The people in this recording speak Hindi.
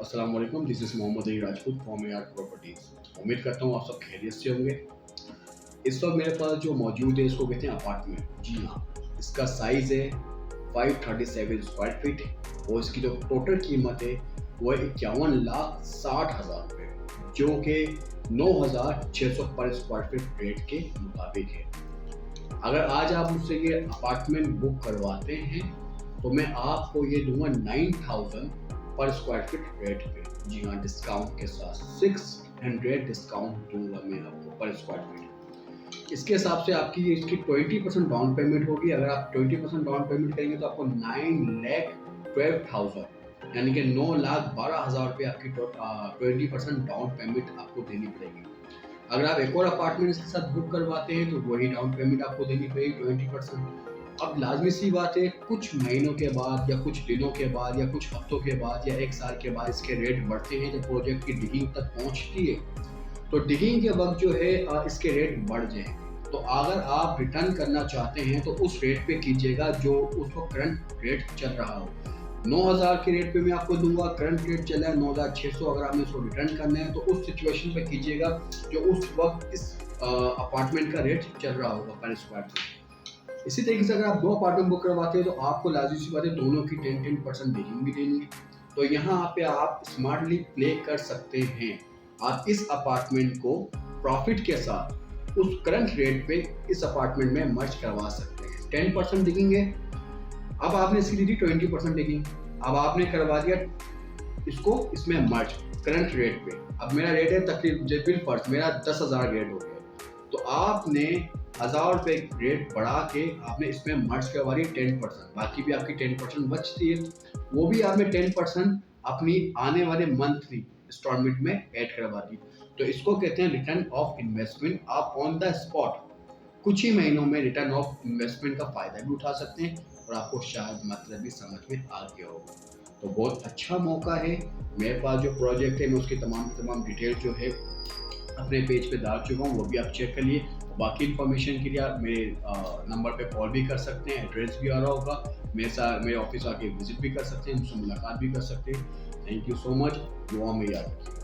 अस्सलाम वालेकुम, this is Mohammad Ali Rajput from AR properties. उम्मीद करता हूँ आप सब खैरियत से होंगे। इस वक्त मेरे पास जो मौजूद है इसको कहते हैं अपार्टमेंट। जी हाँ, इसका साइज़ है 537 स्क्वायर फीट और इसकी जो टोटल कीमत है वो है 51,60,000 रुपये, जो कि 9,600 पर स्क्वायर फीट रेट के मुताबिक है। अगर आज आप मुझसे ये अपार्टमेंट बुक करवाते हैं तो मैं आपको ये दूंगा 9,000 पर स्क्वायर फीट रेट पे। जी हाँ, डिस्काउंट के साथ 600 डिस्काउंट दूंगा मैं आपको पर स्क्वायर फीट। इसके हिसाब से आपकी इसकी 20% डाउन पेमेंट होगी। अगर आप 20% डाउन पेमेंट करेंगे तो आपको 9,12,000 यानी कि 9,12,000 रुपये आपकी 20% डाउन पेमेंट आपको देनी पड़ेगी। अगर आप एक और अपार्टमेंट इसके साथ बुक करवाते हैं तो वही डाउन पेमेंट आपको देनी पड़ेगी 20%। अब लाजमी सी बात है, कुछ महीनों के बाद या कुछ दिनों के बाद या कुछ हफ्तों के बाद या एक साल के बाद इसके रेट बढ़ते हैं। जब प्रोजेक्ट की डिगिंग तक पहुंचती है तो डिगिंग के वक्त जो है इसके रेट बढ़ जाए। तो अगर आप रिटर्न करना चाहते हैं तो उस रेट पे कीजिएगा जो उस वक्त करंट रेट चल रहा हो। 9,000 के रेट पे मैं आपको दूंगा, करंट रेट चला है 9,600। अगर आपने इसको रिटर्न करना है तो उस सिचुएशन पे कीजिएगा जो उस वक्त इस अपार्टमेंट का रेट चल रहा होगा पर स्क्वायर फीट। इसी तरीके से अगर आप दो अपार्टमेंट बुक करवाते हैं तो आपको लाजिमी सी बात है दोनों की 10% डिगिंग भी देनी है। तो यहाँ पे आप स्मार्टली प्ले कर सकते हैं। आप इस अपार्टमेंट को प्रॉफिट के साथ उस करंट रेट पे इस अपार्टमेंट में मर्ज करवा सकते हैं। 10% डिगिंग है, अब आपने इसकी दी थी 20% डिगिंग, अब आपने करवा दिया इसको इसमें मर्ज करंट रेट पे। अब मेरा रेट है तकरीबन फर्स्ट मेरा 10,000 रेट हो गया, तो आपने 1,000 रुपये रेट बढ़ा के आपने इसमें मर्ज करवा दी 10%। बाकी भी आपकी 10% बचती है, वो भी आपने 10% अपनी आने वाले मंथली इंस्टॉलमेंट में ऐड करवा दी। तो इसको कहते हैं रिटर्न ऑफ इन्वेस्टमेंट। आप ऑन द स्पॉट कुछ ही महीनों में रिटर्न ऑफ इन्वेस्टमेंट का फायदा भी उठा सकते हैं और आपको शायद मतलब भी समझ में आ गया होगा। तो बहुत अच्छा मौका है। मेरे पास जो प्रोजेक्ट है मैं उसकी तमाम डिटेल जो है अपने पेज पे डाल चुका हूँ, वो भी आप चेक करिए। बाकी इन्फॉर्मेशन के लिए आप मेरे नंबर पे कॉल भी कर सकते हैं, एड्रेस भी आ रहा होगा। मेरे ऑफिस आके विजिट भी कर सकते हैं, मुझसे मुलाकात भी कर सकते हैं। Thank you so much. दुआ में याद रखिए।